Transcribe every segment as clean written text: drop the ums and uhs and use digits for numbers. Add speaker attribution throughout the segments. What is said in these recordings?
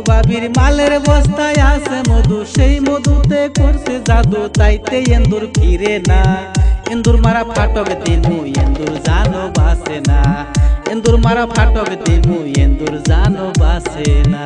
Speaker 1: ভাবির মালের বস্তায় আছে মধু, সেই মধুতে করছে জাদু, তাইতে এন্দুর ফিরে না। এন্দুর মারা ফাটক দিনু এন্দুর জানো বাসে না, এন্দুর মারা ফাটক দিনু এন্দুর জানো বাসে না।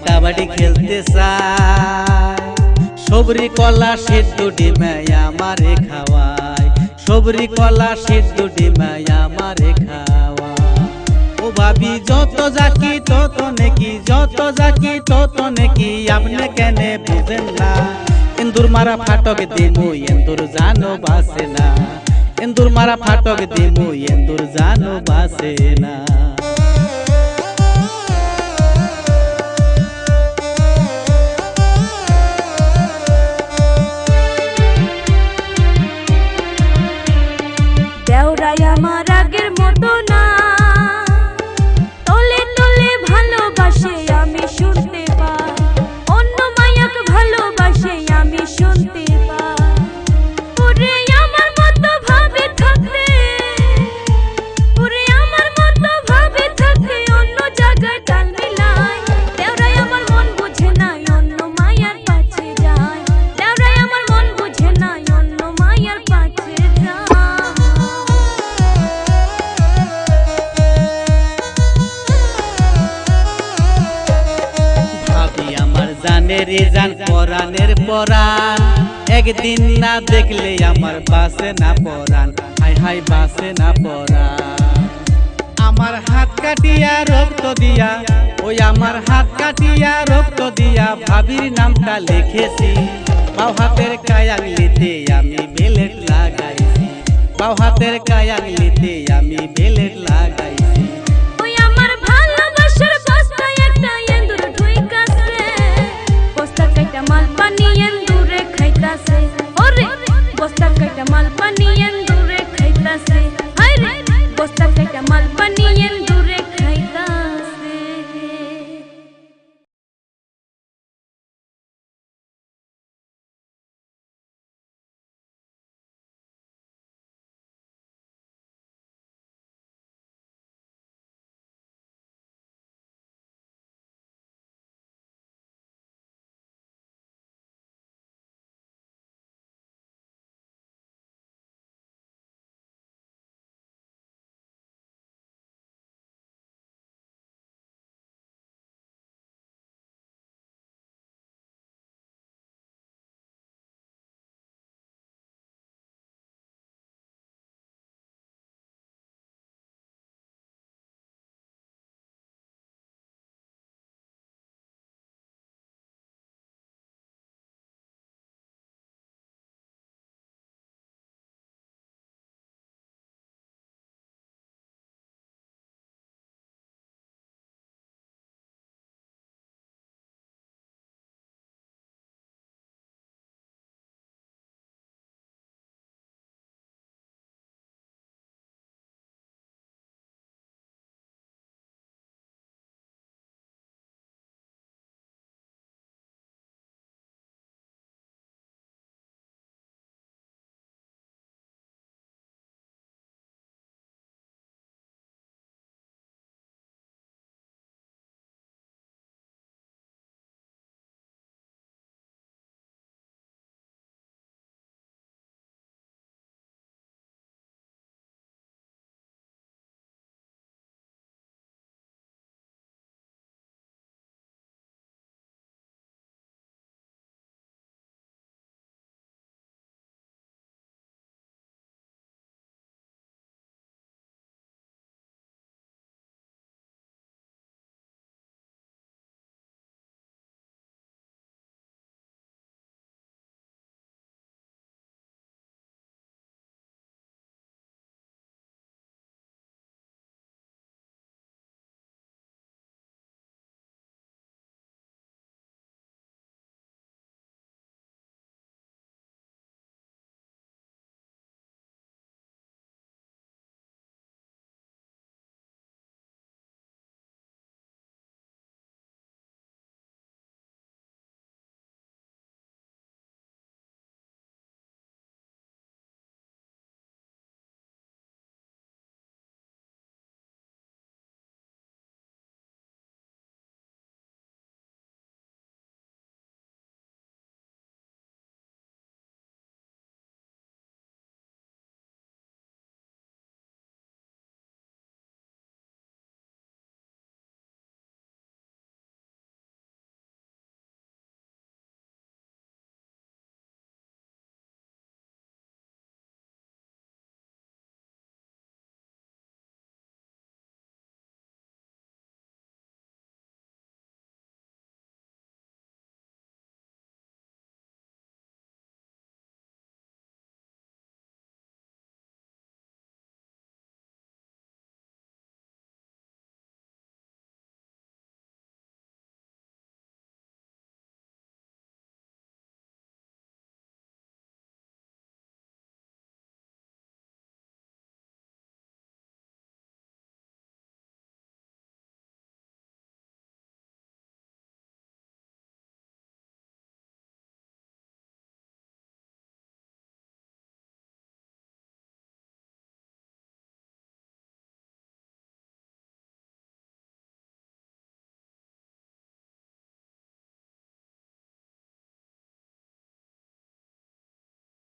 Speaker 1: কাবাডি খেলতে চায়, সবরি কলা সিদ্ধ ডিমায় আমারে খাওয়ায়, সবরি কলা সিদ্ধ ডিমায় আমারে খাওয়ায়। ও ভাবি যত জাকি তত নেকি, যত জাকি তত নেকি, আপনি কেনে বুঝেন না। এন্দুর মারা ফাটক দিমু এন্দুর জানো বাসে না, এন্দুর মারা ফাটক দিমু এন্দুর জানো বাসে না।
Speaker 2: আমার আগের মতো না, তলে তলে ভালোবাসে আমি শুনতে পাই, অন্য মায়াক ভালোবাসে আমি শুনতে পাই। ওরে আমার মতো ভাবে থাকতে, ওরে আমার মতো ভাবে থাকতে অন্য জায়গায় তাল মিলাই। দেওরাই আমার মন বুঝে নাই অন্য মায়ার কাছে যায়, দেওরাই আমার মন বুঝে নাই অন্য মায়ার কাছে যায়।
Speaker 1: জানের জান পরানের পরান, একদিন না দেখলে আমার বাসে না পরান, হাই হাই বাসে না পরান। আমার হাত কাটিয়া রক্ত দিয়া, ওই আমার হাত কাটিয়া রক্ত দিয়া ভাবির নামটা লিখেছি, বাউ হাতের কায়াংলিতে আমি বেলেট লাগাইছি, বাউ হাতের কায়াংলিতে আমি বেলেট লাগাইছি।
Speaker 2: ওই আমার ভালোবাসার বস্তায় একটা এন্দুর ঢুইকাছে, বস্তা কাইটা মাল পানি এন্দুরে খাইতাছে, ওরে বস্তা কাইটা মাল পানি এন্দুরে খাইতাছে, হায় রে বস্তা কাইটা মাল